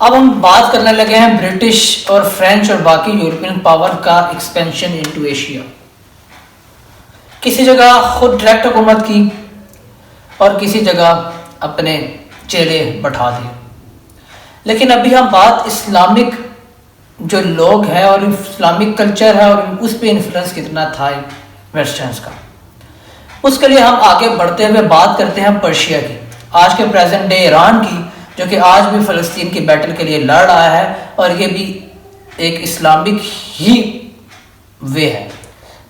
अब हम बात करने लगे हैं ब्रिटिश और फ्रेंच और बाकी यूरोपियन पावर का एक्सपेंशन इनटू एशिया। किसी जगह खुद डायरेक्ट हुकूमत की और किसी जगह अपने चेले बैठा दिए। लेकिन अभी हम बात इस्लामिक जो लोग हैं और इस्लामिक कल्चर है और उस पर इन्फ्लुएंस कितना था वेस्टर्न्स का, उसके लिए हम आगे बढ़ते हुए बात करते हैं पर्शिया की, आज के प्रेजेंट डे ईरान की, जो कि आज भी फ़लस्तीन की बैटल के लिए लड़ रहा है और ये भी एक इस्लामिक ही वे है,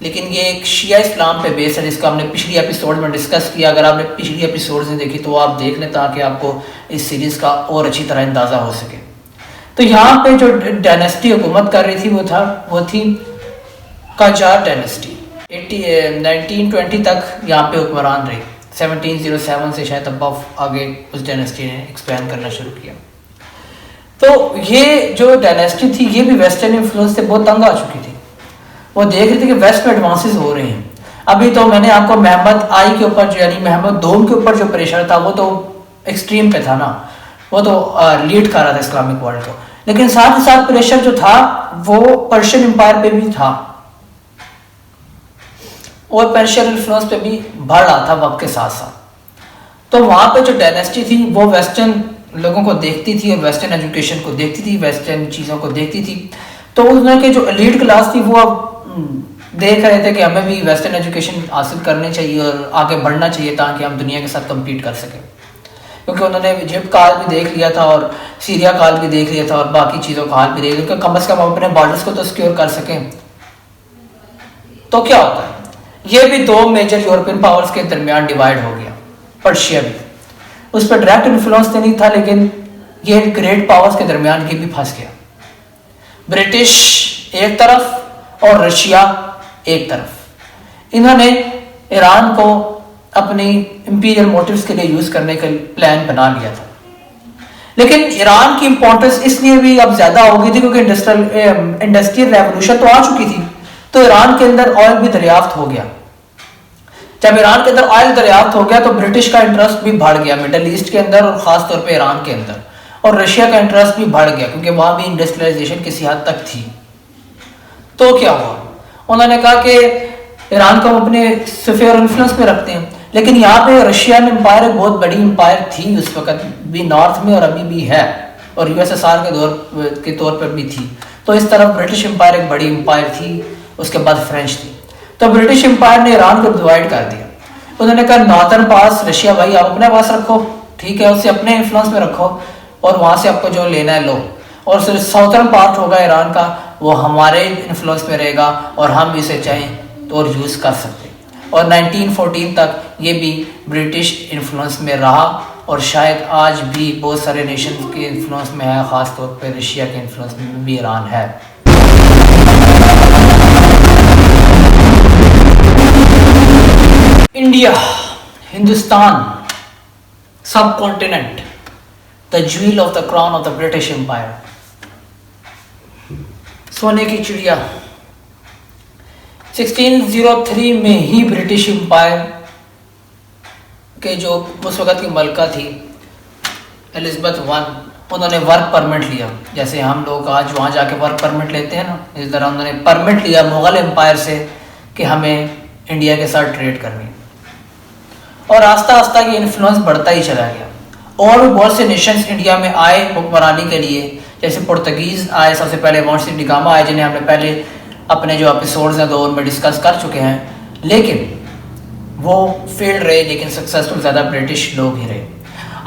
लेकिन ये एक शिया इस्लाम पे बेस है, जिसका हमने पिछली एपिसोड में डिस्कस किया। अगर आपने पिछली एपिसोड नहीं देखी तो आप देख लें ताकि आपको इस सीरीज़ का और अच्छी तरह अंदाज़ा हो सके। तो यहाँ पे जो डायनेस्टी हुकूमत कर रही थी वो थी काजार डायनेस्टी। 1920 तक यहाँ पे हुक्मरान रही। 1707 से शायद अब आगे उस डायनेस्टी ने एक्सपैंड करना शुरू किया। तो ये जो डायनेस्टी थी ये भी वेस्टर्न इन्फ्लुएंस से बहुत तंग आ चुकी थी। वो देख रही थी कि वेस्ट में एडवांसेस हो रहे हैं। अभी तो मैंने आपको मोहम्मद आई के ऊपर जो यानी मोहम्मद दोम के ऊपर जो प्रेशर था वो तो एक्सट्रीम पे था ना, वो तो लीड कर रहा था इस्लामिक वर्ल्ड को, लेकिन साथ ही साथ प्रेशर जो था वो पर्शियन एम्पायर पे भी था और पर्शियन इन्फ्लुएंस पे भी बढ़ रहा था वक्त के साथ साथ। तो वहाँ पे जो डायनेस्टी थी वो वेस्टर्न लोगों को देखती थी और वेस्टर्न एजुकेशन को देखती थी, वेस्टर्न चीज़ों को देखती थी। तो उनमें के जो एलीट क्लास थी वो अब देख रहे थे कि हमें भी वेस्टर्न एजुकेशन हासिल करनी चाहिए और आगे बढ़ना चाहिए ताकि हम दुनिया के साथ कम्पीट कर सकें, क्योंकि उन्होंने इजिप्ट का हाल भी देख लिया था और सीरिया का हाल भी देख लिया था और बाकी चीज़ों का हाल भी देख लिया, कम अज़ कम अपने बॉर्डर्स को तो सिक्योर कर सकें। तो क्या होता है, ये भी दो मेजर यूरोपियन पावर्स के दरमियान डिवाइड हो गया। पर्शिया भी उस पर डायरेक्ट इन्फ्लुएंस तो नहीं था, लेकिन ये ग्रेट पावर्स के दरमियान ये भी फंस गया। ब्रिटिश एक तरफ और रशिया एक तरफ। इन्होंने ईरान को अपनी इंपीरियल मोटिव्स के लिए यूज करने का प्लान बना लिया था, लेकिन ईरान की इंपॉर्टेंस इसलिए भी अब ज्यादा हो गई थी क्योंकि इंडस्ट्रियल रेवोल्यूशन तो आ चुकी थी। तो ईरान के अंदर ऑयल भी दरियाफ्त हो गया। जब ईरान के अंदर ऑयल दरियाफ्त हो गया तो ब्रिटिश का इंटरेस्ट भी बढ़ गया मिडल ईस्ट के अंदर और खास तौर पे ईरान के अंदर, और रशिया का इंटरेस्ट भी बढ़ गया क्योंकि वहां भी इंडस्ट्रियलाइजेशन किसी हद तक थी। तो क्या हुआ, उन्होंने कहा कि ईरान को हम अपने स्फीयर इन्फ्लुएंस में रखते हैं, लेकिन यहाँ पे रशियन एम्पायर एक बहुत बड़ी एम्पायर थी उस वक्त भी नॉर्थ में और अभी भी है, और यूएसएसआर के तौर पर भी थी। तो इस तरफ ब्रिटिश एम्पायर एक बड़ी एम्पायर थी, उसके बाद फ्रेंच थी। तो ब्रिटिश एम्पायर ने ईरान को डिवाइड कर दिया। उन्होंने कहा नॉर्दर्न पास रशिया भाई आप अपने पास रखो, ठीक है, उसे अपने इन्फ्लुएंस में रखो और वहाँ से आपको जो लेना है लो, और साउथर्न पार्ट होगा ईरान का वो हमारे इन्फ्लुएंस में रहेगा और हम इसे चाहें तो और यूज़ कर सकते। और 1914 तक ये भी ब्रिटिश इन्फ्लुएंस में रहा और शायद आज भी बहुत सारे नेशन के इन्फ्लुएंस में है, ख़ास तौर पे रशिया के इन्फ्लुएंस में भी ईरान है। India, Hindustan, subcontinent, the jewel of the crown of the British empire, सोने की चिड़िया। 1603 में ही ब्रिटिश एम्पायर के जो उस वक़्त की मलका थी एलिज़ाबेथ I, उन्होंने वर्क परमिट लिया, जैसे हम लोग आज वहाँ जाके वर्क परमिट लेते हैं ना, इस तरह उन्होंने परमिट लिया मुग़ल एम्पायर से कि हमें इंडिया के साथ ट्रेड करनी। और आस्ता आस्ता ये इन्फ्लुएंस बढ़ता ही चला गया और भी बहुत से नेशंस इंडिया में आए हुक्मरानी के लिए, जैसे पुर्तगीज़ आए, सबसे पहले वांसी डी गामा आए, जिन्हें हमने पहले अपने जो एपिसोड्स हैं 2 उनमें डिस्कस कर चुके हैं, लेकिन वो फेल्ड रहे, लेकिन सक्सेसफुल ज़्यादा ब्रिटिश लोग ही रहे।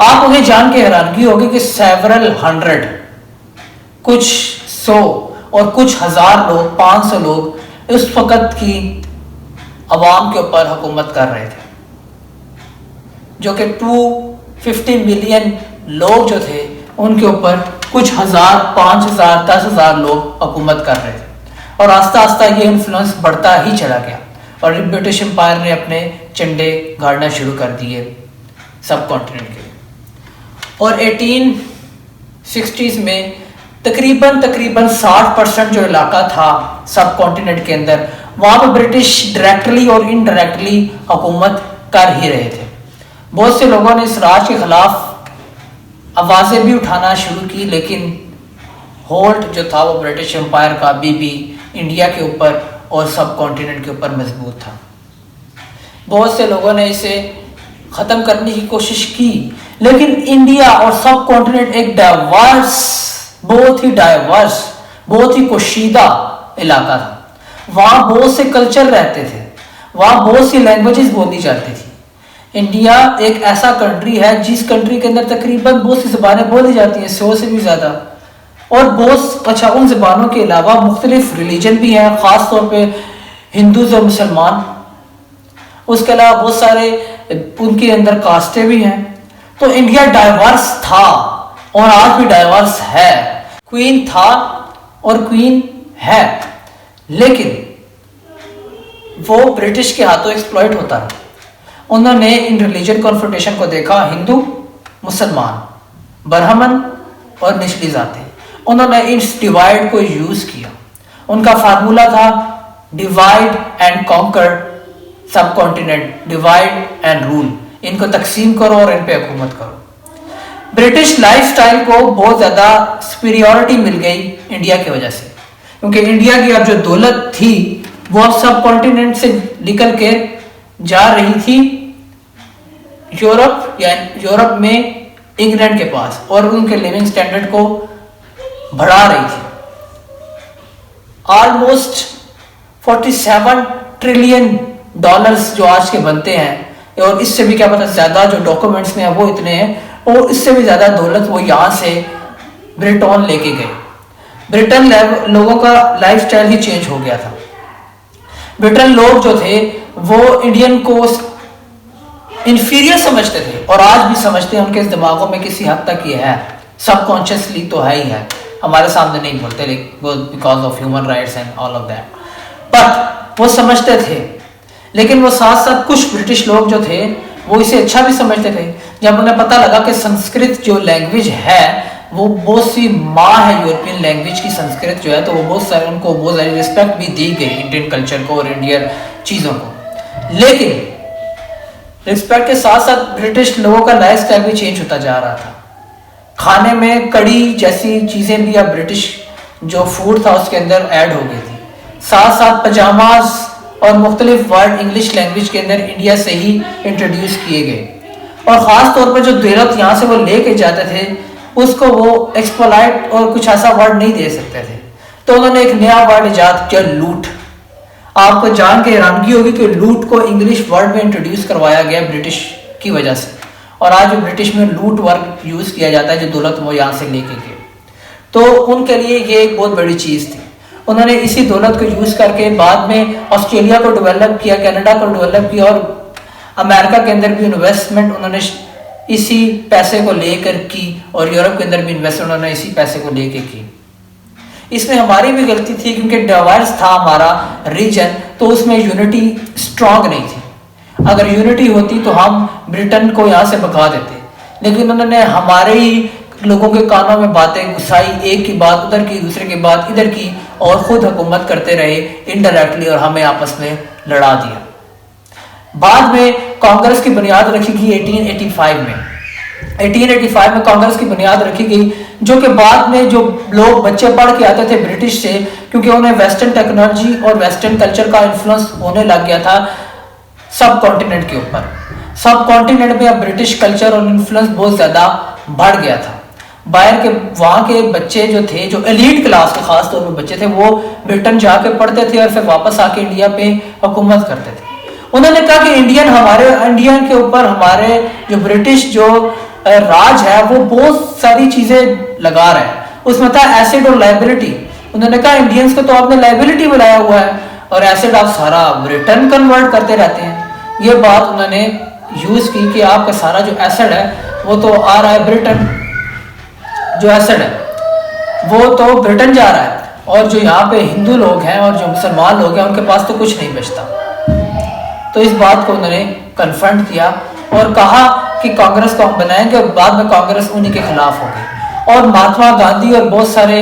आप उन्हें जान के हैरानगी होगी कि सेवरल हंड्रेड, कुछ 100 और कुछ हज़ार लोग, 500 लोग उस वक़्त की अवाम के ऊपर हुकूमत कर रहे थे, जो कि 250 मिलियन लोग जो थे उनके ऊपर कुछ हज़ार, 5,000, 10,000 लोग हुकूमत कर रहे थे। और आस्ता आस्ता ये इन्फ्लुएंस बढ़ता ही चला गया और ब्रिटिश एम्पायर ने अपने झंडे गाड़ना शुरू कर दिए सब कॉन्टिनेंट के। और 1860s में तकरीबन 60% जो इलाका था सब कॉन्टिनेंट के अंदर, वहाँ पर ब्रिटिश डायरेक्टली और इनडायरेक्टली हुकूमत कर ही रहे थे। बहुत से लोगों ने इस राज के खिलाफ आवाज़ें भी उठाना शुरू की, लेकिन होल्ड जो था वो ब्रिटिश एम्पायर का भी इंडिया के ऊपर और सब कॉन्टिनेंट के ऊपर मजबूत था। बहुत से लोगों ने इसे ख़त्म करने की कोशिश की, लेकिन इंडिया और सब कॉन्टिनेंट एक बहुत ही पोशीदा इलाका था। वहाँ बहुत से कल्चर रहते थे, वहाँ बहुत सी लैंग्वेजेस बोली जाती थी। इंडिया एक ऐसा कंट्री है जिस कंट्री के अंदर तकरीबन बहुत सी ज़बानें बोली जाती हैं, 100 से भी ज़्यादा। और उन ज़बानों के अलावा मुख्तलिफ रिलीजन भी हैं, ख़ास तौर पे हिंदूज़ और मुसलमान। उसके अलावा बहुत सारे उनके अंदर कास्टें भी हैं। तो इंडिया डाइवर्स था और आज भी डाइवर्स है। क्वीन था और क्वीन है, लेकिन वो ब्रिटिश के हाथों एक्सप्लॉइट होता रहा। उन्होंने इन रिलीजन कॉन्फ्रोंटेशन को देखा, हिंदू, मुसलमान, ब्राह्मण और निचली जातें। उन्होंने इस डिवाइड को यूज किया। उनका फार्मूला था डिवाइड एंड कॉन्कर सब कॉन्टिनेंट, डिवाइड एंड रूल। इनको तकसीम करो और इन पे हुकूमत करो। ब्रिटिश लाइफस्टाइल को बहुत ज़्यादा सुपीरियॉरिटी मिल गई इंडिया की वजह से, क्योंकि इंडिया की अब जो दौलत थी वो अब सब कॉन्टिनेंट से निकल के जा रही थी यूरोप में इंग्लैंड के पास, और उनके लिविंग स्टैंडर्ड को बढ़ा रही थी। ऑलमोस्ट 47 ट्रिलियन डॉलर्स जो आज के बनते हैं, और इससे भी क्या पता ज़्यादा जो डॉक्यूमेंट्स में है वो इतने हैं, और इससे भी ज़्यादा दौलत वो यहाँ से ब्रिटेन लेके गए। ब्रिटेन लोगों का लाइफस्टाइल ही चेंज हो गया था। ब्रिटेन लोग जो थे वो इंडियन को इंफीरियर समझते थे, और आज भी समझते हैं। उनके दिमागों में किसी हद तक ये है, सबकॉन्शियसली तो है ही है, हमारे सामने नहीं बोलते, because of human rights and all of that, but वो समझते थे। लेकिन वो साथ साथ कुछ ब्रिटिश लोग जो थे वो इसे अच्छा भी समझते थे। जब उन्हें पता लगा कि संस्कृत जो लैंग्वेज है वो बहुत सी माँ है यूरोपियन लैंग्वेज की, संस्कृत जो है, तो वो उनको बहुत सारी रिस्पेक्ट भी दी गई इंडियन कल्चर को और इंडियन चीज़ों को। लेकिन रिस्पेक्ट के साथ साथ ब्रिटिश लोगों का लाइफ स्टाइल भी चेंज होता जा रहा था। खाने में कड़ी जैसी चीज़ें भी अब ब्रिटिश जो फूड था उसके अंदर ऐड हो गई थी। साथ साथ पजामाज और मुख्तलिफ वर्ड इंग्लिश लैंग्वेज के अंदर इंडिया से ही इंट्रोड्यूस किए गए, और ख़ास तौर पर जो दौलत यहाँ से वो लेके जाते थे उसको वो एक्सप्लॉइट और कुछ ऐसा वर्ड नहीं दे सकते थे, तो उन्होंने एक नया वर्ड इजाद किया, लूट। आपको जान के हैरानगी होगी कि लूट को इंग्लिश वर्ड में इंट्रोड्यूस करवाया गया ब्रिटिश की वजह से, और आज ब्रिटिश में लूट वर्ड यूज़ किया जाता है जो दौलत वो यहाँ से लेके गए। तो उनके लिए ये एक बहुत बड़ी चीज़ थी। उन्होंने इसी दौलत को यूज़ करके बाद में ऑस्ट्रेलिया को डेवलप किया, कनाडा को डेवलप किया, और अमेरिका के अंदर भी इन्वेस्टमेंट उन्होंने इसी पैसे को लेकर की, और यूरोप के अंदर भी इन्वेस्टमेंट उन्होंने इसी पैसे को लेकर की। इसमें हमारी भी गलती थी, क्योंकि डाइवर्स था हमारा रीजन, तो उसमें यूनिटी स्ट्रांग नहीं थी। अगर यूनिटी होती तो हम ब्रिटेन को यहाँ से भगा देते, लेकिन उन्होंने हमारे ही लोगों के कानों में बातें घुसाई, एक की बात उधर की, दूसरे की बात इधर की, और खुद हुकूमत करते रहे इनडायरेक्टली, और हमें आपस में लड़ा दिया। बाद में कांग्रेस की बुनियाद रखी गई 1885 में। 1885 में कांग्रेस की बुनियाद रखी गई, जो कि बाद में जो लोग बच्चे पढ़ के आते थे ब्रिटिश से, क्योंकि उन्हें वेस्टर्न टेक्नोलॉजी और वेस्टर्न कल्चर का इन्फ्लुएंस होने लग गया था सब कॉन्टिनेंट के ऊपर। सब कॉन्टिनेंट में अब ब्रिटिश कल्चर और इन्फ्लुएंस बहुत ज़्यादा बढ़ गया था। बाहर के वहाँ के बच्चे जो थे, जो एलीट क्लास के खास तौर पर बच्चे थे, वो ब्रिटेन जाके पढ़ते थे और फिर वापस आके इंडिया पे हुकूमत करते थे। उन्होंने कहा कि इंडियन के ऊपर हमारे जो ब्रिटिश जो राज है वो बहुत सारी चीजें लगा रहा है, उसमें था एसेट और लाइबिलिटी। उन्होंने कहा इंडियंस को तो आपने लाइबिलिटी बनाया हुआ है, और एसेट आप सारा ब्रिटेन कन्वर्ट करते रहते हैं। ये बात उन्होंने यूज की कि आपका सारा जो एसेट है वो तो आ रहा है ब्रिटेन, जो एसेट है वो तो ब्रिटेन जा रहा है, और जो यहाँ पे हिंदू लोग हैं और जो मुसलमान लोग हैं उनके पास तो कुछ नहीं बचता। तो इस बात को उन्होंने कन्फ्रंट किया और कहा कि कांग्रेस को हम बनाएंगे, और बाद में कांग्रेस उन्हीं के खिलाफ हो गई। और महात्मा गांधी और बहुत सारे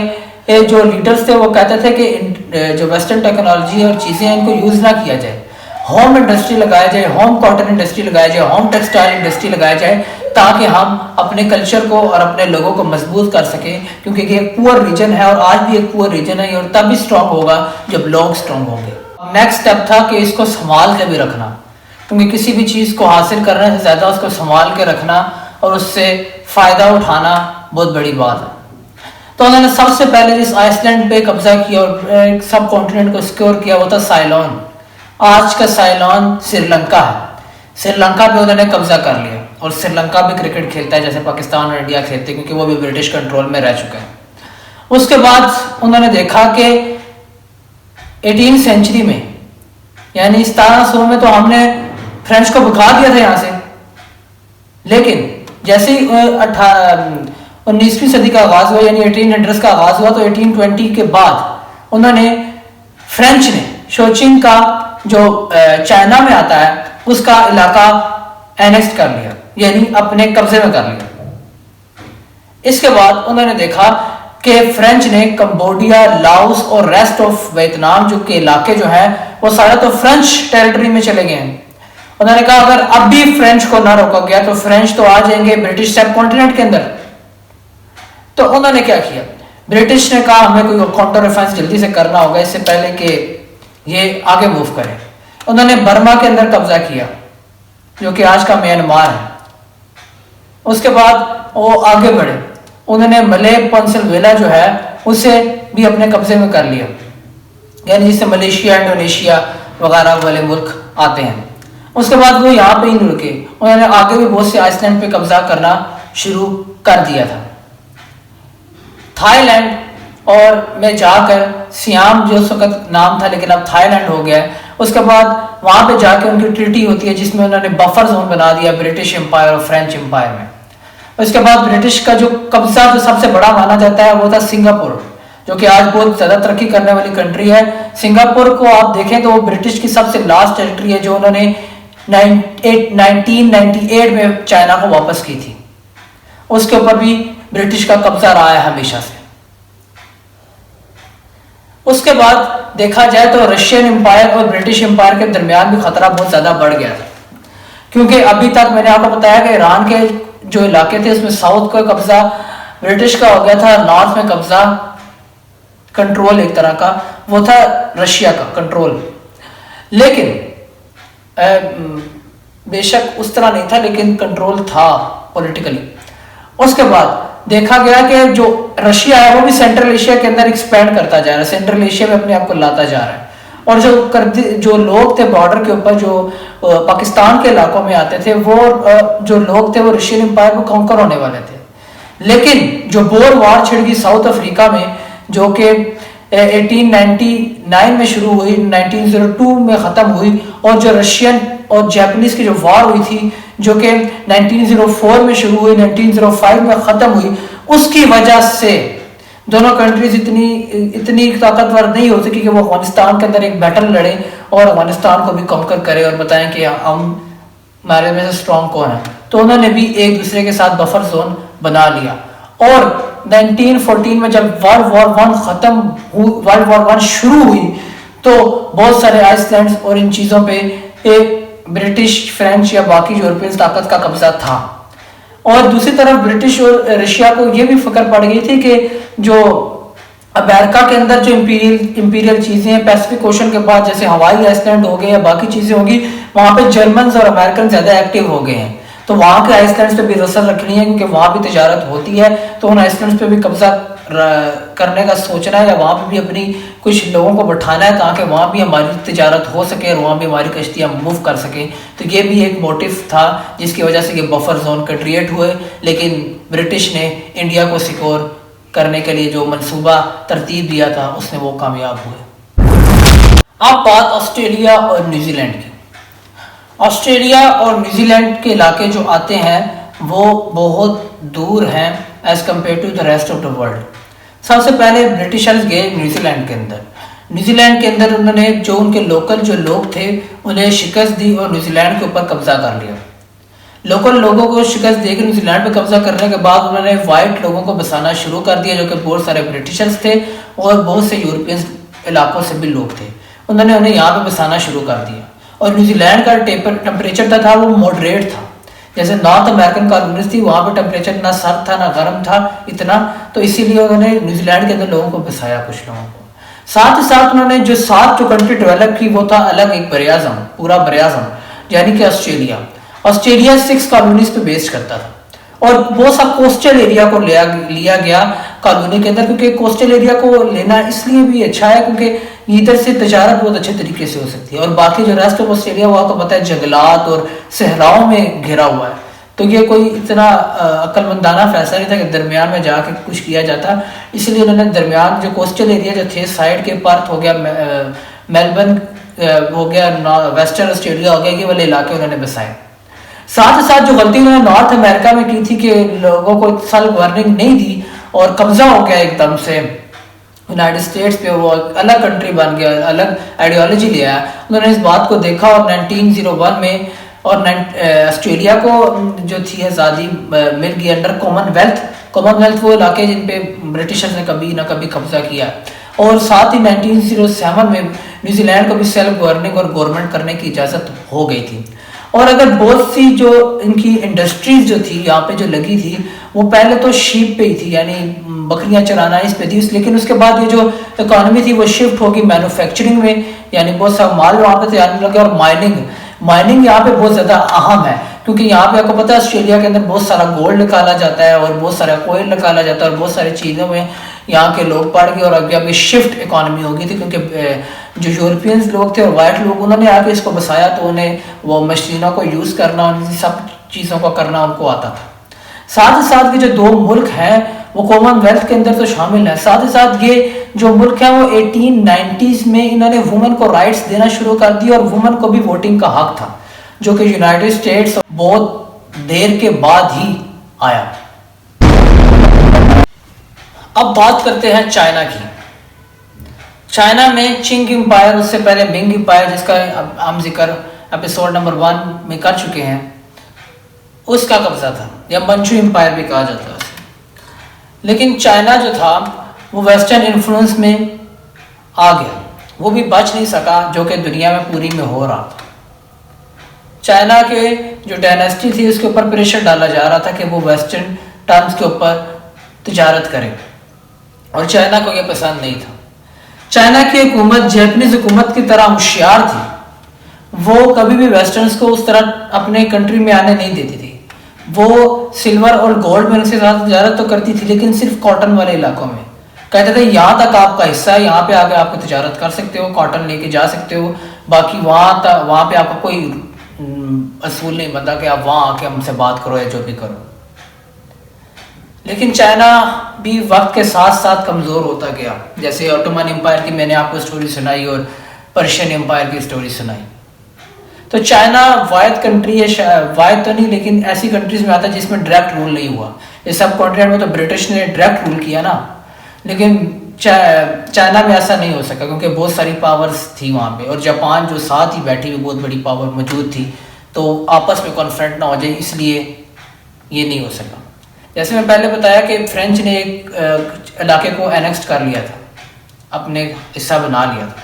जो लीडर्स थे वो कहते थे कि जो वेस्टर्न टेक्नोलॉजी और चीज़ें हैं इनको यूज़ ना किया जाए। होम इंडस्ट्री लगाया जाए, होम कॉटन इंडस्ट्री लगाया जाए, होम टेक्सटाइल इंडस्ट्री लगाया जाए, ताकि हम अपने कल्चर को और अपने लोगों को मजबूत कर सकें, क्योंकि ये एक पुअर रीजन है और आज भी एक पुअर रीजन है और तब भी स्ट्रांग होगा जब लोग स्ट्रांग होंगे। नेक्स्ट स्टेप था कि इसको संभाल के भी रखना, क्योंकि किसी भी चीज़ को हासिल करने से ज़्यादा उसको संभाल के रखना और उससे फ़ायदा उठाना बहुत बड़ी बात है। तो उन्होंने सबसे पहले जिस आइसलैंड पे कब्जा किया और सब कॉन्टिनेंट को सिक्योर किया वो था साइलोन। आज का साइलोन श्रीलंका है। श्रीलंका पे उन्होंने कब्जा कर लिया और श्रीलंका भी क्रिकेट खेलता है जैसे पाकिस्तान और इंडिया खेलते हैं, क्योंकि वो भी ब्रिटिश कंट्रोल में रह चुका है। उसके बाद उन्होंने देखा कि 18वीं सेंचुरी में यानी 1700 में तो हमने फ्रेंच को भगा दिया था यहाँ से, लेकिन जैसे ही 19वीं सदी का आगाज हुआ यानी 1800 का आगाज हुआ, तो 1820 के बाद उन्होंने फ्रेंच ने शोचिंग का जो चाइना में आता है उसका इलाका एनेक्स कर लिया, यानी अपने कब्जे में कर लिया। इसके बाद उन्होंने देखा कि फ्रेंच ने कंबोडिया, लाओस और रेस्ट ऑफ वियतनाम जो के इलाके जो है वो सारा तो फ्रेंच टेरिटरी में चले गए हैं। उन्होंने कहा अगर अब भी फ्रेंच को ना रोका गया तो फ्रेंच तो आ जाएंगे ब्रिटिश सब कॉन्टिनेंट के अंदर। तो उन्होंने क्या किया, ब्रिटिश ने कहा हमें कोई काउंटर ऑफेंस जल्दी से करना होगा इससे पहले कि ये आगे मूव करें। उन्होंने बर्मा के अंदर कब्जा किया जो कि आज का म्यांमार है। उसके बाद वो आगे बढ़े, उन्होंने मले पेनिनसुला जो है उसे भी अपने कब्जे में कर लिया, यानी जिससे मलेशिया, इंडोनेशिया वगैरह वाले मुल्क आते हैं। उसके बाद वो यहाँ पे ही नहीं रुके, उन्होंने आगे भी बहुत से आइसलैंड पे कब्जा करना शुरू कर दिया था। थाईलैंड और में जाकर सियाम जो उस वक्त नाम था लेकिन अब थाईलैंड हो गया है। उसके बाद वहां पे जाके उनकी ट्रीटी होती है जिसमें उन्होंने बफर जोन बना दिया ब्रिटिश एम्पायर और फ्रेंच एम्पायर में। उसके बाद ब्रिटिश का जो कब्जा जो सबसे बड़ा माना जाता है वो था सिंगापुर, जो कि आज बहुत ज्यादा तरक्की करने वाली कंट्री है। सिंगापुर को आप देखें तो वो ब्रिटिश की सबसे लास्ट टेरिटरी है जो उन्होंने 1998 में चाइना को वापस की थी। उसके ऊपर भी ब्रिटिश का कब्जा रहा है हमेशा से। उसके बाद देखा जाए तो रशियन एम्पायर और ब्रिटिश एम्पायर के दरमियान भी खतरा बहुत ज्यादा बढ़ गया था, क्योंकि अभी तक मैंने आपको बताया कि ईरान के जो इलाके थे उसमें साउथ का कब्जा ब्रिटिश का हो गया था, नॉर्थ में कब्जा कंट्रोल एक तरह का वो था रशिया का कंट्रोल। लेकिन बेशक उस तरह नहीं था लेकिन कंट्रोल था पॉलिटिकली। उसके बाद देखा गया कि जो रशिया है वो भी सेंट्रल एशिया के अंदर एक्सपेंड करता जा रहा है, सेंट्रल एशिया में अपने आप को लाता जा रहा है। और जो लोग थे बॉर्डर के ऊपर जो पाकिस्तान के इलाकों में आते थे वो जो लोग थे वो रशियन एम्पायर को कॉन्कर होने वाले थे। लेकिन जो बोर वार छिड़ गई साउथ अफ्रीका में जो कि 1899 में शुरू हुई, 1902 में खत्म हुई, और जो रशियन और जापानीज की जो वार हुई थी जो कि 1904 में शुरू हुई, 1905 में खत्म हुई, उसकी वजह से दोनों कंट्रीज इतनी ताकतवर नहीं हो सकी कि वो अफगानिस्तान के अंदर एक बैटल लड़े और अफगानिस्तान को भी कॉन्कर करे और बताएं कि हम हमारे में से स्ट्रॉन्ग कौन है। तो उन्होंने भी एक दूसरे के साथ बफर जोन बना लिया। और 1914 में जब वर्ल्ड वॉर वन खत्म हुई, वर्ल्ड वॉर वन शुरू हुई, तो बहुत सारे आइसलैंड्स और इन चीजों पे एक ब्रिटिश, फ्रेंच या बाकी यूरोपियन ताकत का कब्जा था। और दूसरी तरफ ब्रिटिश और रशिया को यह भी फिक्र पड़ गई थी कि जो अमेरिका के अंदर जो इंपीरियल चीजें हैं पैसिफिक ओशन के बाद जैसे हवाई आइसलैंड हो गए या बाकी चीजें होगी, वहां पे जर्मन और अमेरिकन ज्यादा एक्टिव हो गए हैं। तो वहां के आइसलैंड्स पे भी रसर रखनी है क्योंकि वहां भी तजारत होती है, तो उन आइसलैंड्स पे भी कब्जा करने का सोचना है या वहां पे भी अपनी कुछ लोगों को बैठाना है ताकि वहां भी हमारी तजारत हो सके और वहां भी हमारी कश्तियां मूव कर सके। तो ये भी एक मोटिव था जिसकी वजह से ये बफर जोन क्रिएट हुए। लेकिन ब्रिटिश ने इंडिया को सिक्योर करने के लिए जो मंसूबा तरतीब दिया था उसमें वो कामयाब हुए। अब बात ऑस्ट्रेलिया और न्यूजीलैंड की। ऑस्ट्रेलिया और न्यूजीलैंड के इलाके जो आते हैं वो बहुत दूर हैं as compare to the rest of the world. सबसे पहले ब्रिटिशर्स गए न्यूजीलैंड के अंदर। न्यूजीलैंड के अंदर उन्होंने जो उनके लोकल जो लोग थे उन्हें शिकस्त दी और न्यूजीलैंड के ऊपर कब्जा कर लिया। लोकल लोगों को शिकस्त देकर न्यूजीलैंड पे कब्जा करने के बाद उन्होंने वाइट लोगों को बसाना शुरू कर दिया जो कि बहुत सारे ब्रिटिशर्स थे और बहुत से यूरोपियन इलाकों से भी लोग थे। उन्होंने उन्हें यहाँ पे बसाना शुरू कर दिया और न्यूजीलैंड का टेम्परेचर था वो मॉडरेट था। जैसे नॉर्थ अमेरिकन कॉलोनीज थी वहाँ पे टेम्परेचर ना सर्द था ना गर्म था इतना, तो इसीलिए उन्होंने न्यूजीलैंड के अंदर लोगों को बसाया, कुछ लोगों को। साथ ही साथ उन्होंने जो कंट्री डेवलप की वो था अलग एक बरियाज़म, पूरा बरियाज़म, यानी कि ऑस्ट्रेलिया। ऑस्ट्रेलिया 6 कॉलोनीज पे बेस्ड करता था और बहुत सा कोस्टल एरिया को लिया गया कॉलोनी के अंदर, क्योंकि कोस्टल एरिया को लेना इसलिए भी अच्छा है क्योंकि इधर से तजारत बहुत अच्छे तरीके से हो सकती है, और बाकी जो रेस्ट ऑफ ऑस्ट्रेलिया वो आपको पता है जंगलात और सहराओं में घिरा हुआ है, तो ये कोई इतना अक्लमंदाना फैसला नहीं था कि दरमियान में जाके कुछ किया जाता। इसलिए उन्होंने दरमियान जो कोस्टल एरिया जो थे साइड के, पर्थ हो गया, मेलबर्न हो गया, वेस्टर्न ऑस्ट्रेलिया हो गया, ये वाले इलाके उन्होंने बसाए। साथ ही साथ जो गलती उन्होंने नॉर्थ अमेरिका में की थी कि लोगों को सेल्फ वार्निंग नहीं दी और कब्जा हो गया एकदम से यूनाइटेड स्टेट्स पे, वो अलग कंट्री बन गया, अलग आइडियोलॉजी ले आया। उन्होंने इस बात को देखा और 1901 में और ऑस्ट्रेलिया को जो थी आज़ादी मिल गई अंडर कॉमनवेल्थ वो इलाके जिन पे ब्रिटिशर्स ने कभी ना कभी कब्जा किया, और साथ ही 1907 में न्यूजीलैंड को भी सेल्फ गवर्निंग और गवर्नमेंट करने की इजाज़त हो गई थी। और अगर बहुत सी जो इनकी इंडस्ट्रीज जो थी यहाँ पे जो लगी थी वो पहले तो शीप पे ही थी, यानी बकरियां चराना इस पे थी, लेकिन उसके बाद ये जो इकोनॉमी थी वो शिफ्ट होगी मैन्युफैक्चरिंग में, यानी बहुत सा माल वहाँ पे तैयार लगे, और माइनिंग यहाँ पे बहुत ज़्यादा अहम है, क्योंकि यहाँ पे आपको पता है ऑस्ट्रेलिया के अंदर बहुत सारा गोल्ड निकाला जाता है और बहुत सारा कोयल निकाला जाता है और बहुत सारी चीज़ों में यहाँ के लोग पढ़ गए, और अभी शिफ्ट इकोनॉमी हो गई थी, क्योंकि जो यूरोपियंस लोग थे और वाइट लोग उन्होंने आके इसको बसाया, तो उन्हें वो मशीनों को यूज़ करना, उन सब चीज़ों को करना उनको आता था। साथ ही साथ के जो 2 मुल्क हैं वो कॉमनवेल्थ के अंदर तो शामिल है, साथ ही साथ ये जो मुल्क हैं वो 1890s में इन्होंने वुमेन को राइट्स देना शुरू कर दिया और वुमेन को भी वोटिंग का हक था, जो कि यूनाइटेड स्टेट्स बहुत देर के बाद ही आया। अब बात करते हैं चाइना की। चाइना में चिंग एम्पायर, उससे पहले मिंग एम्पायर जिसका हम जिक्र एपिसोड नंबर 1 में कर चुके हैं, उसका कब्जा था, या मंचू एम्पायर भी कहा जाता है उसे। लेकिन चाइना जो था वो वेस्टर्न इन्फ्लुएंस में आ गया, वो भी बच नहीं सका, जो कि दुनिया में पूरी में हो रहा था। चाइना के जो डायनेस्टी थी उसके ऊपर प्रेशर डाला जा रहा था कि वो वेस्टर्न टर्म्स के ऊपर तिजारत करे, और चाइना को ये पसंद नहीं था। चाइना की हुकूमत जापानीज हुकूमत की तरह होशियार थी, वो कभी भी वेस्टर्न्स को उस तरह अपने कंट्री में आने नहीं देती थी। वो सिल्वर और गोल्ड में उनके साथ तिजारत तो करती थी, लेकिन सिर्फ कॉटन वाले इलाकों में। कहते थे यहाँ तक आपका हिस्सा है, यहाँ पे आके आप तिजारत कर सकते हो, कॉटन लेके जा सकते हो, बाकी वहाँ पे आपका कोई असूल नहीं बनता कि आप वहाँ आके हमसे बात करो या जो भी करो। लेकिन चाइना भी वक्त के साथ साथ कमज़ोर होता गया, जैसे ऑटोमन एम्पायर की मैंने आपको स्टोरी सुनाई और पर्शियन एम्पायर की स्टोरी सुनाई। तो चाइना वाहिद कंट्री है, वाहिद तो नहीं लेकिन ऐसी कंट्रीज में आता है जिसमें डायरेक्ट रूल नहीं हुआ। ये सब कॉन्टिनेंट में तो ब्रिटिश ने डायरेक्ट रूल किया ना, लेकिन चाइना में ऐसा नहीं हो सका क्योंकि बहुत सारी पावर्स थी वहाँ पे, और जापान जो साथ ही बैठी हुई बहुत बड़ी पावर मौजूद थी, तो आपस में कॉन्फ्रेंट ना हो जाए, इसलिए ये नहीं हो सका। जैसे मैं पहले बताया कि फ्रेंच ने एक इलाके को एनेक्स्ट कर लिया था, अपने हिस्सा बना लिया था।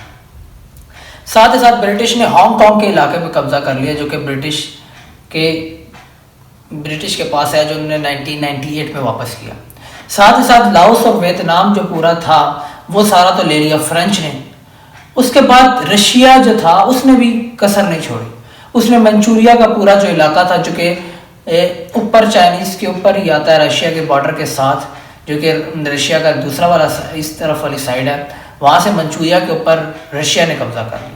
साथ ही साथ ब्रिटिश ने हांगकांग के इलाके पे कब्जा कर लिया, जो कि ब्रिटिश के पास है, जो उन्होंने 1998 में वापस किया। साथ ही साथ लाओस और वियतनाम जो पूरा था वो सारा तो ले लिया फ्रेंच ने। उसके बाद रशिया जो था उसने भी कसर नहीं छोड़ी, उसने मंचूरिया का पूरा जो इलाका था, जो कि ऊपर चाइनीज के ऊपर ही आता है रशिया के बॉर्डर के साथ, जो कि रशिया का दूसरा वाला इस तरफ वाली साइड है, वहाँ से मंचूरिया के ऊपर रशिया ने कब्जा कर लिया।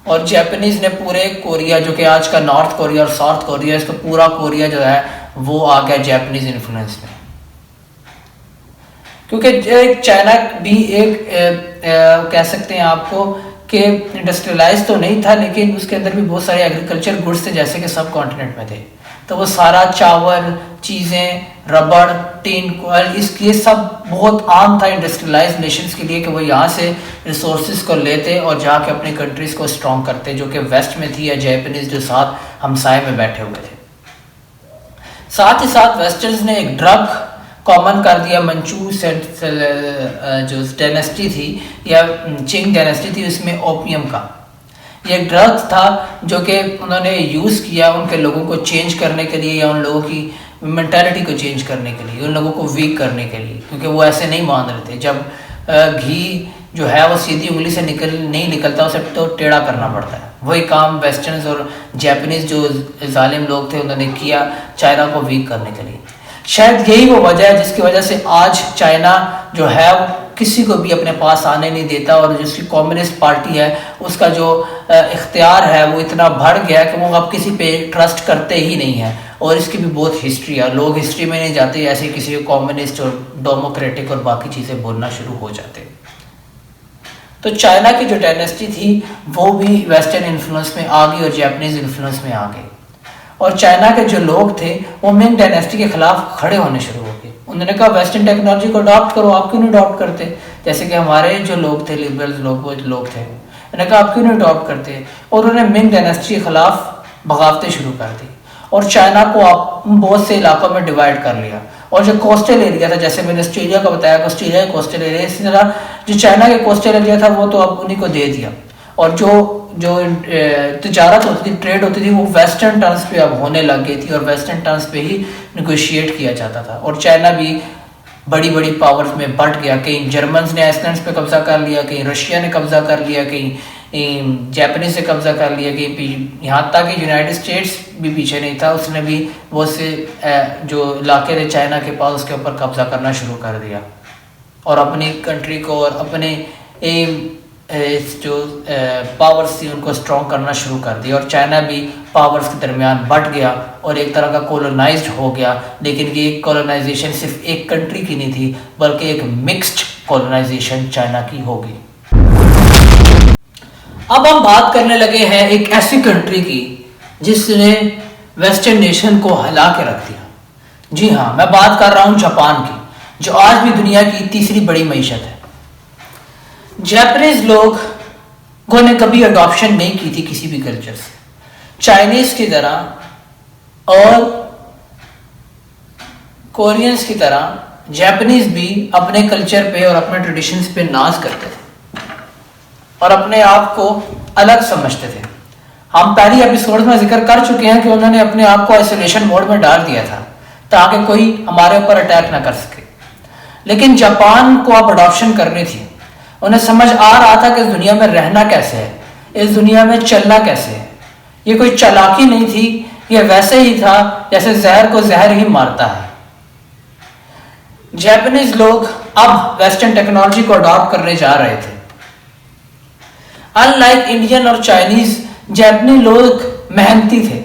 और जापानीज ने पूरे कोरिया, जो कि आज का नॉर्थ कोरिया और साउथ कोरिया, इसका पूरा कोरिया जो है वो आ गया जापानीज इन्फ्लुएंस में। क्योंकि चाइना भी एक कह सकते हैं आपको कि इंडस्ट्रियलाइज तो नहीं था, लेकिन उसके अंदर भी बहुत सारे एग्रीकल्चर गुड्स थे जैसे कि सब कॉन्टिनेंट में थे। तो वो सारा चावल चीज़ें, रबड़, टीन, ये सब बहुत आम था इंडस्ट्रियलाइज नेशंस के लिए कि वो यहाँ से रिसोर्सेज को लेते और जाके अपनी कंट्रीज़ को स्ट्रॉन्ग करते, जो कि वेस्ट में थी या जापानीज जो साथ हमसाए में बैठे हुए थे। साथ ही साथ वेस्टर्न्स ने एक ड्रग कॉमन कर दिया, मंचू जो डायनेस्टी थी या चिंग डायनेस्टी थी, उसमें ओपियम का, ये एक ड्रग था जो कि उन्होंने यूज़ किया उनके लोगों को चेंज करने के लिए, या उन लोगों की मेंटालिटी को चेंज करने के लिए, उन लोगों को वीक करने के लिए, क्योंकि वो ऐसे नहीं मान रहे थे। जब घी जो है वो सीधी उंगली से नहीं निकलता, उसे तो टेढ़ा करना पड़ता है। वही काम वेस्टर्न्स और जापानीज जो जालिम लोग थे उन्होंने किया चाइना को वीक करने के लिए। शायद यही वो वजह है जिसकी वजह से आज चाइना जो है वो किसी को भी अपने पास आने नहीं देता, और जिसकी कम्युनिस्ट पार्टी है उसका जो इख्तियार है वो इतना बढ़ गया कि वो अब किसी पे ट्रस्ट करते ही नहीं है। और इसकी भी बहुत हिस्ट्री है, लोग हिस्ट्री में नहीं जाते, ऐसे किसी को कम्युनिस्ट और डेमोक्रेटिक और बाकी चीज़ें बोलना शुरू हो जाते। तो चाइना की जो डायनेस्टी थी वो भी वेस्टर्न इन्फ्लुएंस में आ गई और जापानीज इन्फ्लुएंस में आ गई, और चाइना के जो लोग थे वो मिंग डायनेस्टी के खिलाफ खड़े होने शुरू हो गए। उन्होंने कहा वेस्टर्न टेक्नोलॉजी को अडॉप्ट करो, आप क्यों नहीं अडॉप्ट करते? जैसे कि हमारे जो लोग थे, लिबरल्स लोग, वो लोग थे, उन्होंने कहा आप क्यों नहीं अडॉप्ट करते? और उन्होंने मिंग डायनेस्टी के खिलाफ बगावतें शुरू कर दी और चाइना को आप बहुत से इलाकों में डिवाइड कर लिया। और जो कोस्टल एरिया था, जैसे मैंने ऑस्ट्रेलिया का बताया, ऑस्ट्रेलिया कोस्टल एरिया, इसी तरह जो चाइना के कोस्टल एरिया था वो तो अब उन्हीं को दे दिया। और जो तिजारत होती थी, ट्रेड होती थी, वो वेस्टर्न टर्म्स पे अब होने लग गई थी और वेस्टर्न टर्म्स पे ही निगोशिएट किया जाता था। और चाइना भी बड़ी बड़ी पावर्स में बट गया। कहीं जर्मन्स ने आइसलैंड्स पे कब्जा कर लिया, कहीं रशिया ने कब्जा कर लिया, कहीं जापानीज से कब्जा कर लिया, कहीं यहाँ तक कि यूनाइटेड स्टेट्स भी पीछे नहीं था, उसने भी वो से जो इलाके थे चाइना के पास उसके ऊपर कब्जा करना शुरू कर दिया और अपनी कंट्री को और अपने जो पावर्स थी उनको स्ट्रॉन्ग करना शुरू कर दिया। और चाइना भी पावर्स के दरमियान बट गया और एक तरह का कॉलोनाइज्ड हो गया। लेकिन ये कॉलोनाइजेशन सिर्फ एक कंट्री की नहीं थी, बल्कि एक मिक्स्ड कॉलोनाइजेशन चाइना की होगी। अब हम बात करने लगे हैं एक ऐसी कंट्री की जिसने वेस्टर्न नेशन को हिला के रख दिया। जी हाँ, मैं बात कर रहा हूँ जापान की, जो आज भी दुनिया की तीसरी बड़ी मईशत है। जापानीज लोगों ने कभी अडॉप्शन नहीं की थी किसी भी कल्चर से, चाइनीज की तरह और कोरियंस की तरह जापानीज भी अपने कल्चर पे और अपने ट्रेडिशंस पे नाज करते थे और अपने आप को अलग समझते थे। हम पहली एपिसोड में जिक्र कर चुके हैं कि उन्होंने अपने आप को आइसोलेशन मोड में डाल दिया था ताकि कोई हमारे ऊपर अटैक ना कर सके। लेकिन जापान को अब अडॉप्शन करनी थी। उन्हें समझ आ रहा था कि इस दुनिया में रहना कैसे है, इस दुनिया में चलना कैसे है। ये कोई चालाकी नहीं थी, ये वैसे ही था जैसे जहर को जहर ही मारता है। जापानीज लोग अब वेस्टर्न टेक्नोलॉजी को अडॉप्ट करने जा रहे थे। अनलाइक इंडियन और चाइनीज, जापानी लोग मेहनती थे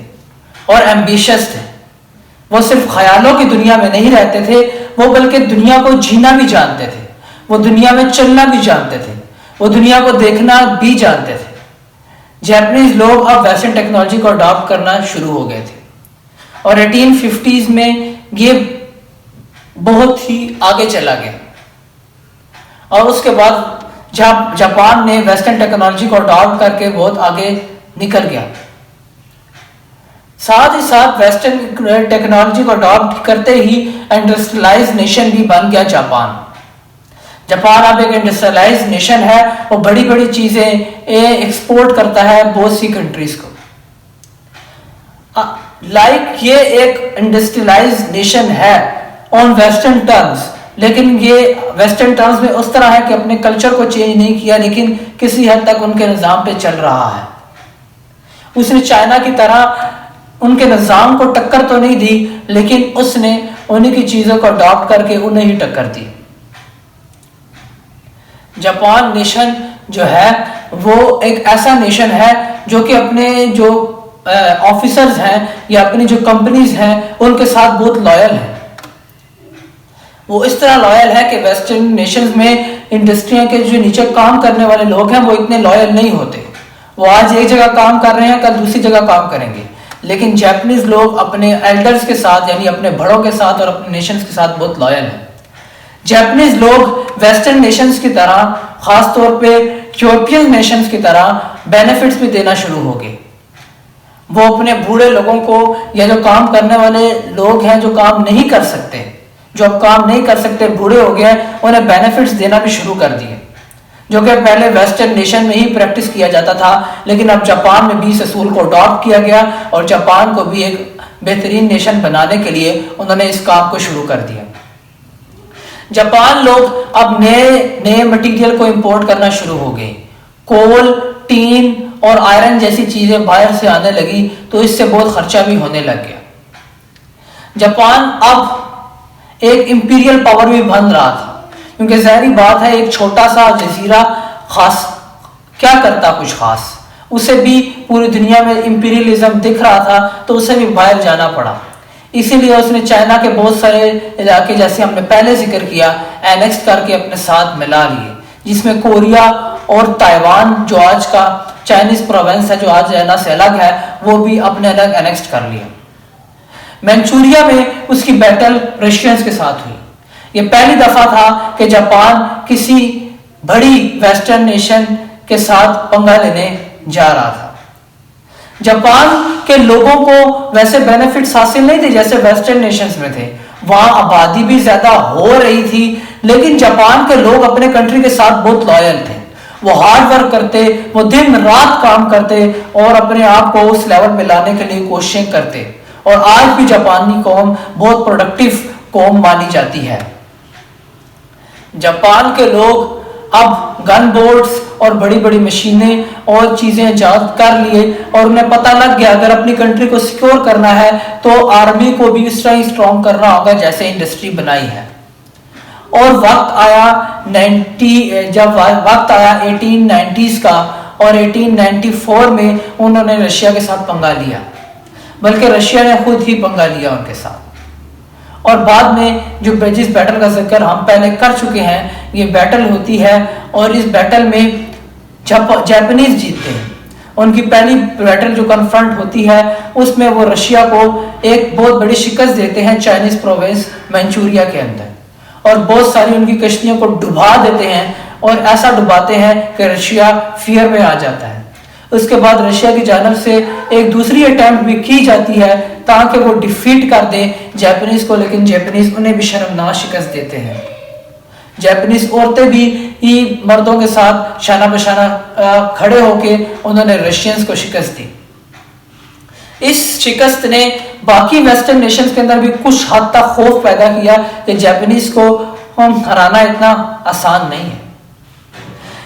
और एम्बिशियस थे। वो सिर्फ ख्यालों की दुनिया में नहीं रहते थे, वो बल्कि दुनिया को जीना भी जानते थे, वो दुनिया में चलना भी जानते थे, वो दुनिया को देखना भी जानते थे। जापानीज लोग अब वेस्टर्न टेक्नोलॉजी को अडॉप्ट करना शुरू हो गए थे और 1850s में ये बहुत ही आगे चला गया। और उसके बाद जापान ने वेस्टर्न टेक्नोलॉजी को अडॉप्ट करके बहुत आगे निकल गया। साथ ही साथ वेस्टर्न टेक्नोलॉजी को अडॉप्ट करते ही इंडस्ट्रियलाइज नेशन भी बन गया जापान। जापान अब एक इंडस्ट्रियलाइज नेशन है और बड़ी बड़ी चीजें एक्सपोर्ट करता है बहुत सी कंट्रीज को। ये एक इंडस्ट्रियलाइज नेशन है ऑन वेस्टर्न टर्म्स, लेकिन ये वेस्टर्न टर्म्स में उस तरह है कि अपने कल्चर को चेंज नहीं किया, लेकिन किसी हद तक उनके निज़ाम पे चल रहा है। उसने चाइना की तरह उनके निज़ाम को टक्कर तो नहीं दी, लेकिन उसने उन्हीं की चीज़ों को अडॉप्ट करके उन्हें ही टक्कर दी। जापान नेशन जो है वो एक ऐसा नेशन है जो कि अपने जो ऑफिसर्स हैं या अपनी जो कंपनीज हैं उनके साथ बहुत लॉयल है। वो इस तरह लॉयल है कि वेस्टर्न नेशंस में इंडस्ट्रियों के जो नीचे काम करने वाले लोग हैं वो इतने लॉयल नहीं होते। वो आज एक जगह काम कर रहे हैं, कल दूसरी जगह काम करेंगे। लेकिन जापानीज लोग अपने एल्डर्स के साथ यानी अपने बड़ों के साथ और अपने नेशंस के साथ बहुत लॉयल हैं। जापानीज लोग वेस्टर्न नेशंस की तरह, खासतौर पे यूरोपियन नेशंस की तरह बेनिफिट्स भी देना शुरू हो गए। वो अपने बूढ़े लोगों को या जो काम करने वाले लोग हैं जो काम नहीं कर सकते, जो अब काम नहीं कर सकते, बूढ़े हो गए, उन्हें बेनिफिट्स देना भी शुरू कर दिए। जो कि पहले वेस्टर्न नेशन में ही प्रैक्टिस किया जाता था, लेकिन अब जापान में भी इस असूल को अडॉप्ट किया गया और जापान को भी एक बेहतरीन नेशन बनाने के लिए उन्होंने इस काम को शुरू कर दिया। जापान लोग अब नए मटेरियल को इंपोर्ट करना शुरू हो गए। कोल, टीन और आयरन जैसी चीजें बाहर से आने लगी, तो इससे बहुत खर्चा भी होने लग गया। जापान अब एक इंपीरियल पावर भी बन रहा था, क्योंकि ज़ाहिरी बात है एक छोटा सा जजीरा खास क्या करता कुछ खास, उसे भी पूरी दुनिया में इंपीरियलिज्म दिख रहा था, तो उसे भी बाहर जाना पड़ा। इसीलिए उसने चाइना के बहुत सारे इलाके, जैसे हमने पहले जिक्र किया, एनेक्स करके अपने साथ मिला लिए, जिसमें कोरिया और ताइवान जो आज का चाइनीज प्रोविंस है, जो आज चाइना से अलग है, वो भी अपने अलग एनेक्स कर लिया। मंचूरिया में उसकी बैटल रशियंस के साथ हुई। ये पहली दफा था कि जापान किसी बड़ी वेस्टर्न नेशन के साथ पंगा लेने जा रहा था। जापान के लोगों को वैसे बेनिफिट्स हासिल नहीं थे जैसे वेस्टर्न नेशंस में थे, वहां आबादी भी ज्यादा हो रही थी, लेकिन जापान के लोग अपने कंट्री के साथ बहुत लॉयल थे। वो हार्ड वर्क करते, वो दिन रात काम करते और अपने आप को उस लेवल पे लाने के लिए कोशिशें करते, और आज भी जापानी कौम बहुत प्रोडक्टिव कौम मानी जाती है। जापान के लोग अब गन बोर्ड्स और बड़ी बड़ी मशीनें और चीजें ईजाद कर लिए, और उन्हें पता लग गया अगर अपनी कंट्री को सिक्योर करना है तो आर्मी को भी उस तरह ही स्ट्रॉन्ग करना होगा जैसे इंडस्ट्री बनाई है। और वक्त आया 1890s का, और 1894 में उन्होंने रशिया के साथ पंगा लिया, बल्कि रशिया ने खुद ही पंगा लिया उनके साथ। और बाद में जो जिस बैटल का जिक्र हम पहले कर चुके हैं, ये बैटल होती है और इस बैटल में जापानीज जीतते हैं। उनकी पहली बैटल जो कन्फ्रंट होती है उसमें वो रशिया को एक बहुत बड़ी शिकस्त देते हैं चाइनीज प्रोविंस मंचूरिया के अंदर, और बहुत सारी उनकी कश्तियों को डुबा देते हैं, और ऐसा डुबाते हैं कि रशिया फियर में आ जाता है। उसके बाद रशिया की जानब से एक दूसरी अटेम्प्ट भी की जाती है ताकि वो डिफीट कर दे जापानीज को, लेकिन जापानीज उन्हें भी शर्मनाक शिकस्त देते हैं। जापानीज औरतें भी मर्दों के साथ शाना बशाना खड़े होके उन्होंने रशियंस को शिकस्त दी। इस शिकस्त ने बाकी वेस्टर्न नेशंस के अंदर भी कुछ हद तक खौफ पैदा किया कि जापानीज को हम हराना इतना आसान नहीं है।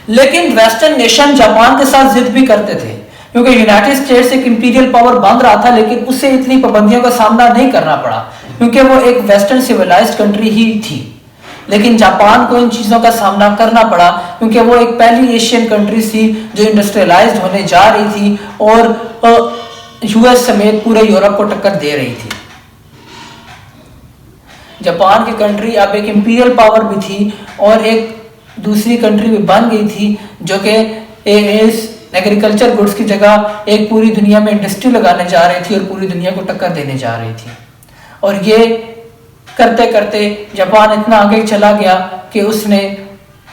लेकिन वेस्टर्न नेशन जापान के साथ जिद भी करते थे, क्योंकि यूनाइटेड स्टेट्स एक इंपीरियल पावर बन रहा था, लेकिन उसे इतनी पाबंदियों का सामना नहीं करना पड़ा क्योंकि वो एक वेस्टर्न सिविलाइज्ड कंट्री ही थी। लेकिन जापान को इन चीज़ों का सामना करना पड़ा क्योंकि वो एक पहली एशियन कंट्री थी जो इंडस्ट्रियलाइज्ड होने जा रही थी और यूएस समेत पूरे यूरोप को टक्कर दे रही थी। जापान की कंट्री अब एक इंपीरियल पावर भी थी और एक दूसरी कंट्री भी बन गई थी जो कि एग्रीकल्चर गुड्स की जगह एक पूरी दुनिया में इंडस्ट्री लगाने जा रही थी और पूरी दुनिया को टक्कर देने जा रही थी। और ये करते करते जापान इतना आगे चला गया कि उसने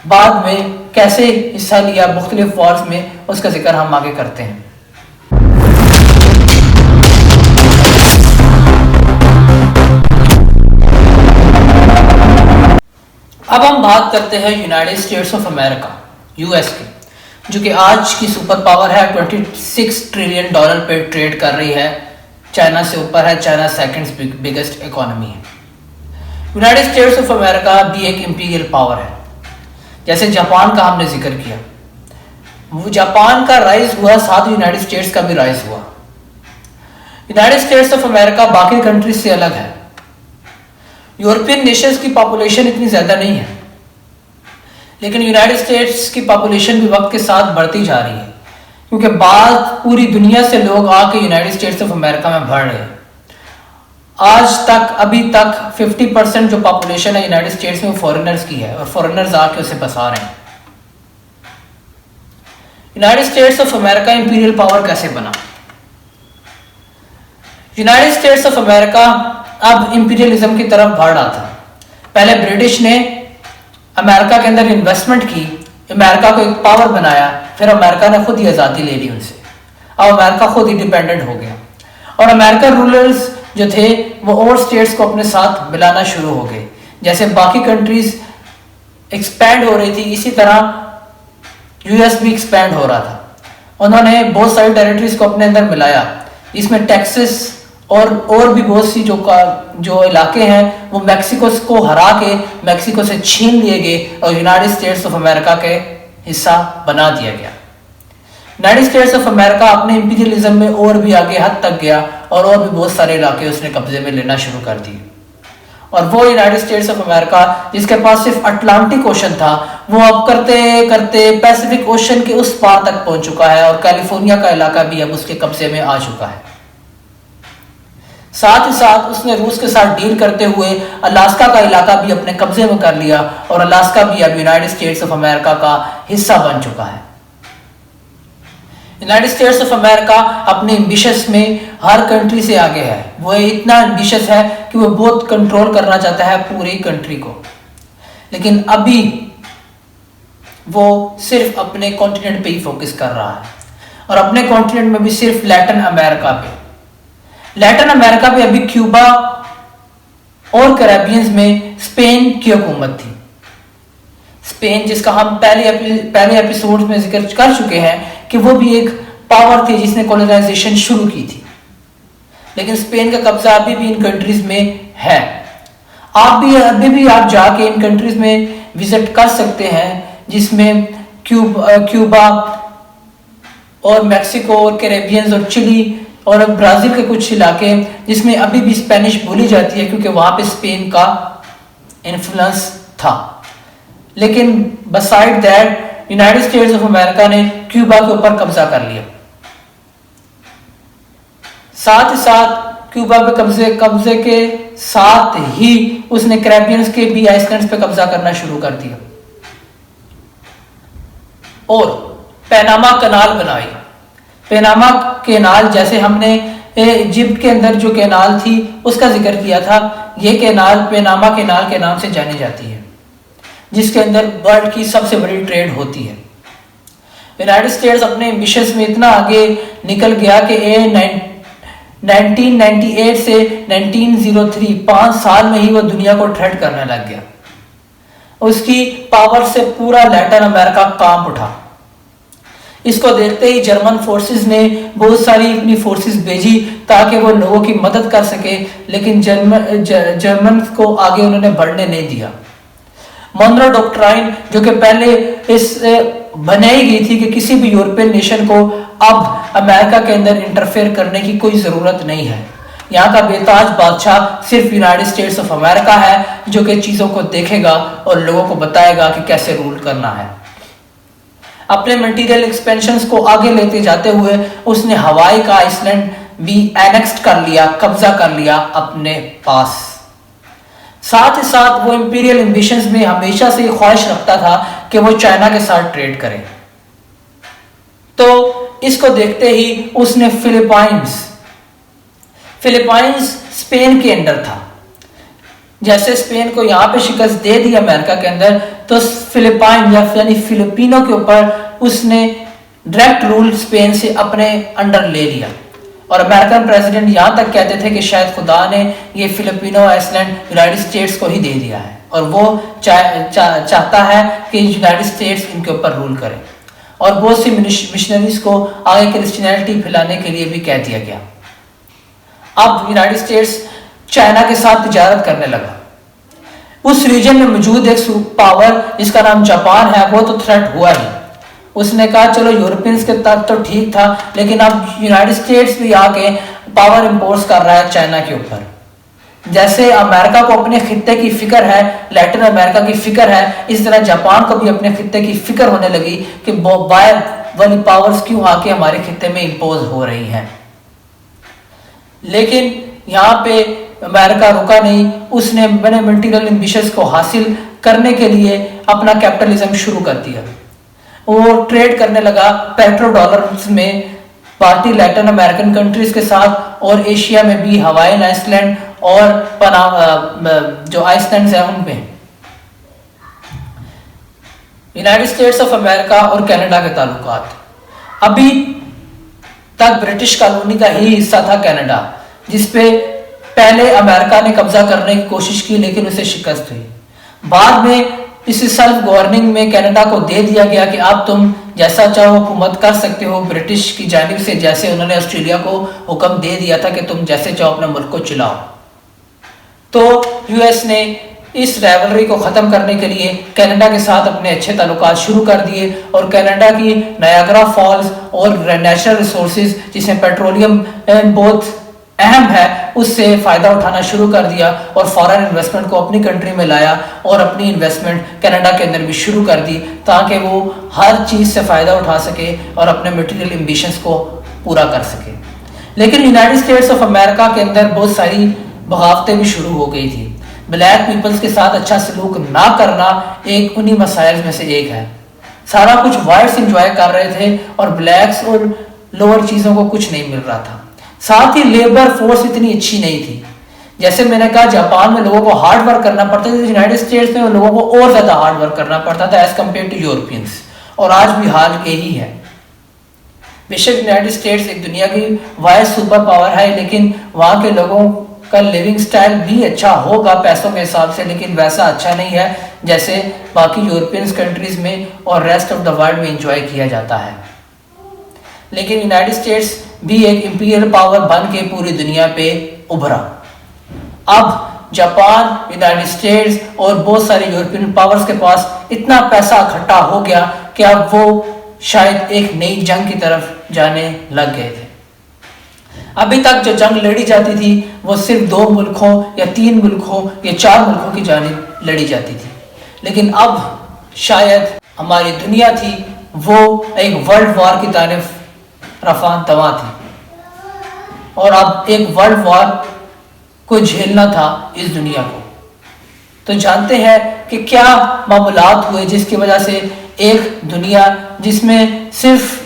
बाद में कैसे हिस्सा लिया मुख्तलिफ वॉर्स में, उसका जिक्र हम आगे करते हैं। अब हम बात करते हैं United states of America, US की, जो कि आज की सुपर पावर है। $26 ट्रिलियन पे ट्रेड कर रही है, चाइना से ऊपर है, चाइना सेकंड बिगेस्ट इकोनॉमी है। यूनाइटेड स्टेट्स ऑफ अमेरिका भी एक इंपीरियल पावर है। जैसे जापान का हमने जिक्र किया, वो जापान का राइज हुआ, साथ ही यूनाइटेड स्टेट्स का भी राइज हुआ। यूनाइटेड स्टेट्स ऑफ अमेरिका बाकी कंट्रीज से अलग है। यूरोपियन नेशंस की पॉपुलेशन इतनी ज्यादा नहीं है, लेकिन यूनाइटेड स्टेट्स की पॉपुलेशन भी वक्त के साथ बढ़ती जा रही है, क्योंकि बाद पूरी दुनिया से लोग आके यूनाइटेड स्टेट्स ऑफ अमेरिका में बढ़ रहे हैं। आज तक अभी तक 50% जो पॉपुलेशन है यूनाइटेड स्टेट्स में फॉरेनर्स की है, और फॉरेनर्स आके उसे बसा रहे हैं। United states of America imperial power कैसे बना? यूनाइटेड स्टेट्स ऑफ अमेरिका अब इंपीरियलिज्म की तरफ बढ़ रहा था। पहले ब्रिटिश ने अमेरिका के अंदर इन्वेस्टमेंट की, अमेरिका को एक पावर बनाया, फिर अमेरिका ने खुद ही आज़ादी ले ली उनसे। अब अमेरिका खुद इंडिपेंडेंट हो गया, और अमेरिकन रूलर्स जो थे वो और स्टेट्स को अपने साथ मिलाना शुरू हो गए। जैसे बाकी कंट्रीज एक्सपैंड हो रही थी, इसी तरह यूएस भी एक्सपैंड हो रहा था। उन्होंने बहुत सारी टेरिटरीज को अपने अंदर मिलाया, जिसमें टेक्सास और भी बहुत सी जो इलाके हैं वो मैक्सिको को हरा के मैक्सिको से छीन लिए गए और यूनाइटेड स्टेट्स ऑफ अमेरिका के हिस्सा बना दिया गया। यूनाइटेड स्टेट्स ऑफ अमेरिका अपने इंपीरियलिज्म में और भी आगे हद तक गया और भी बहुत सारे इलाके उसने कब्जे में लेना शुरू कर दिए। और वो यूनाइटेड स्टेट्स ऑफ अमेरिका जिसके पास सिर्फ अटलांटिक ओशन था, वो अब करते करते पैसिफिक ओशन के उस पार तक पहुंच चुका है और कैलिफोर्निया का इलाका भी अब उसके कब्जे में आ चुका है। साथ ही साथ उसने रूस के साथ डील करते हुए अलास्का का इलाका भी अपने कब्जे में कर लिया और अलास्का भी अब यूनाइटेड स्टेट्स ऑफ अमेरिका का हिस्सा बन चुका है। यूनाइटेड स्टेट्स ऑफ अमेरिका अपने एम्बिशंस में हर कंट्री से आगे है। वो इतना एम्बिशस है कि वो बहुत कंट्रोल करना चाहता है पूरी कंट्री को, लेकिन अभी वो सिर्फ अपने कॉन्टिनेंट पे ही फोकस कर रहा है और अपने कॉन्टिनेंट में भी सिर्फ लैटिन अमेरिका पे। लैटिन अमेरिका पे अभी क्यूबा और कैरेबियंस में स्पेन की हुकूमत थी। स्पेन जिसका हम पहले एपिसोड में जिक्र कर चुके हैं कि वो भी एक पावर थी जिसने कॉलोनाइजेशन शुरू की थी, लेकिन स्पेन का कब्जा अभी भी इन कंट्रीज में है। अभी भी आप जाके इन कंट्रीज में विजिट कर सकते हैं, जिसमें क्यूबा और मैक्सिको और कैरेबियंस और चिली और ब्राजील के कुछ इलाके जिसमें अभी भी स्पेनिश बोली जाती है, क्योंकि वहां पे स्पेन का इन्फ्लुएंस था। लेकिन बसाइड that United states of America ने क्यूबा के ऊपर कब्जा कर लिया। साथ ही साथ क्यूबा पे कब्जे के साथ ही उसने कैरेबियंस के भी आइसलैंड्स पे कब्जा करना शुरू कर दिया और पैनामा कनाल बनाई। पैनामा कैनाल, जैसे हमने इजिप्ट के अंदर जो कैनाल थी उसका जिक्र किया था, ये कैनाल पैनामा कैनाल के नाम से जानी जाती है, जिसके अंदर वर्ल्ड की सबसे बड़ी ट्रेड होती है। यूनाइटेड स्टेट्स अपने एम्बिशंस में इतना आगे निकल गया कि 1998 से 1903 5 साल में ही वो दुनिया को थ्रेट करने लग गया। उसकी पावर से पूरा लैटिन अमेरिका कांप उठा। इसको देखते ही जर्मन फोर्सेस ने बहुत सारी अपनी फोर्सेस भेजी ताकि वो लोगों की मदद कर सके, लेकिन जर्मन को आगे उन्होंने बढ़ने नहीं दिया। मोनरो डॉक्ट्राइन जो कि पहले इस बनाई गई थी कि किसी भी यूरोपियन नेशन को अब अमेरिका के अंदर इंटरफेयर करने की कोई जरूरत नहीं है। यहाँ का बेताज बादशाह सिर्फ यूनाइटेड स्टेट्स ऑफ अमेरिका है, जो कि चीजों को देखेगा और लोगों को बताएगा कि कैसे रूल करना है। अपने मटेरियल एक्सपेंशंस को आगे लेते जाते हुए उसने हवाई का आइसलैंड भी एनेक्स्ड कर लिया, कब्जा कर लिया अपने पास। साथ ही साथ वो इंपीरियल एम्बिशंस में हमेशा से ख्वाहिश रखता था कि वो चाइना के साथ ट्रेड करे। तो इसको देखते ही उसने फिलीपाइंस स्पेन के अंडर था। जैसे स्पेन को यहाँ पे शिकस्त दे दी अमेरिका के अंदर, तो फिलिपाइन यानी फिलिपिनो के ऊपर उसने डायरेक्ट रूल स्पेन से अपने अंडर ले लिया। और अमेरिकन प्रेसिडेंट यहाँ तक कहते थे कि शायद खुदा ने ये फिलिपिनो आइसलैंड यूनाइटेड स्टेट्स को ही दे दिया है और वो चाहता है कि यूनाइटेड स्टेट्स इनके ऊपर रूल करे। और बहुत सी मिशनरीज को आगे क्रिश्चियनिटी फैलाने के लिए भी कह दिया गया। अब यूनाइटेड स्टेट्स चाइना के साथ तिजारत करने लगा। उस रीजन में मौजूद एक सुपर पावर जिसका नाम जापान है, वो तो थ्रेट हुआ ही। उसने कहा चलो यूरोपियंस के तक तो ठीक था, लेकिन अब यूनाइटेड स्टेट्स भी आके पावर इंपोर्स कर रहा है चाइना के ऊपर। जैसे अमेरिका को अपने खित्ते की फिक्र है, लैटिन अमेरिका की फिक्र है, इस तरह जापान को भी अपने खित्ते की फिक्र होने लगी कि बाहर वाली पावर्स क्यों आके हमारे खित्ते में इंपोज हो रही हैं। लेकिन यहाँ पे अमेरिका रुका नहीं। उसने बने मल्टीपल एम्बिशंस को हासिल करने के लिए अपना कैपिटलिज्म शुरू कर दिया। वो ट्रेड करने लगा पेट्रो डॉलर्स में पार्टी लैटिन अमेरिकन कंट्रीज के साथ और एशिया में भी हवाईन आइसलैंड और जो आइसलैंड्स हैं उनमें। यूनाइटेड स्टेट्स ऑफ अमेरिका और कनाडा के ताल्लुकात, अभी तक ब्रिटिश कॉलोनी का ही हिस्सा था कनाडा, जिसपे पहले अमेरिका ने कब्जा करने की कोशिश की लेकिन उसे शिकस्त हुई। बाद में इस सेल्फ गवर्निंग में कनाडा को दे दिया गया कि अब तुम जैसा चाहो हुकूमत कर सकते हो ब्रिटिश की जानिब से, जैसे उन्होंने ऑस्ट्रेलिया को हुक्म दे दिया था कि तुम जैसे चाहो अपने मुल्क को चलाओ। तो यूएस ने इस राइवलरी को ख़त्म करने के लिए कनाडा के साथ अपने अच्छे ताल्लुकात शुरू कर दिए और कनाडा की नायाग्रा फॉल्स और नेचुरल रिसोर्सेज जिसमें पेट्रोलियम बहुत अहम है उससे फ़ायदा उठाना शुरू कर दिया और फॉरेन इन्वेस्टमेंट को अपनी कंट्री में लाया और अपनी इन्वेस्टमेंट कनाडा के अंदर भी शुरू कर दी ताकि वो हर चीज़ से फ़ायदा उठा सके और अपने मटेरियल एम्बिशंस को पूरा कर सके। लेकिन यूनाइटेड स्टेट्स ऑफ अमेरिका के अंदर बहुत सारी बगावतें भी शुरू हो गई थी। ब्लैक पीपल्स के साथ अच्छा सलूक ना करना एक उन्हीं मसाइल में से एक है। सारा कुछ वाइट्स इंजॉय कर रहे थे और ब्लैक्स और लोअर चीज़ों को कुछ नहीं मिल रहा था। साथ ही लेबर फोर्स इतनी अच्छी नहीं थी। जैसे मैंने कहा जापान में लोगों को हार्ड वर्क करना पड़ता था, यूनाइटेड स्टेट्स में लोगों को और ज़्यादा हार्ड वर्क करना पड़ता था एज कम्पेयर टू यूरोपियंस, और आज भी हाल यही है। बेशक यूनाइटेड स्टेट्स एक दुनिया की वाइड सुपर पावर है, लेकिन वहाँ के लोगों का लिविंग स्टाइल भी अच्छा होगा पैसों के हिसाब से, लेकिन वैसा अच्छा नहीं है जैसे बाकी यूरोपियन कंट्रीज में और रेस्ट ऑफ द वर्ल्ड में एंजॉय किया जाता है। लेकिन यूनाइटेड स्टेट्स भी एक इंपीरियल पावर बन के पूरी दुनिया पे उभरा। अब जापान, यूनाइटेड स्टेट्स और बहुत सारे यूरोपियन पावर्स के पास इतना पैसा इकट्ठा हो गया कि अब वो शायद एक नई जंग की तरफ जाने लग गए थे। अभी तक जो जंग लड़ी जाती थी वो सिर्फ 2 मुल्कों या 3 मुल्कों या 4 मुल्कों की जानिब लड़ी जाती थी, लेकिन अब शायद हमारी दुनिया थी वो एक वर्ल्ड वॉर की तारीफ रफा तवा थी और अब एक वर्ल्ड वॉर को झेलना था इस दुनिया को। तो जानते हैं कि क्या मामलात हुए जिसकी वजह से एक दुनिया जिसमें सिर्फ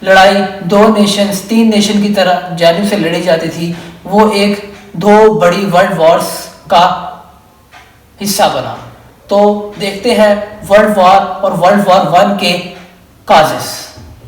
लड़ाई 2 नेशंस 3 नेशन की तरह जानिब से लड़ी जाती थी वो एक 2 बड़ी वर्ल्ड वॉर्स का हिस्सा बना। तो देखते हैं वर्ल्ड वॉर और वर्ल्ड वॉर 1 के काजेस।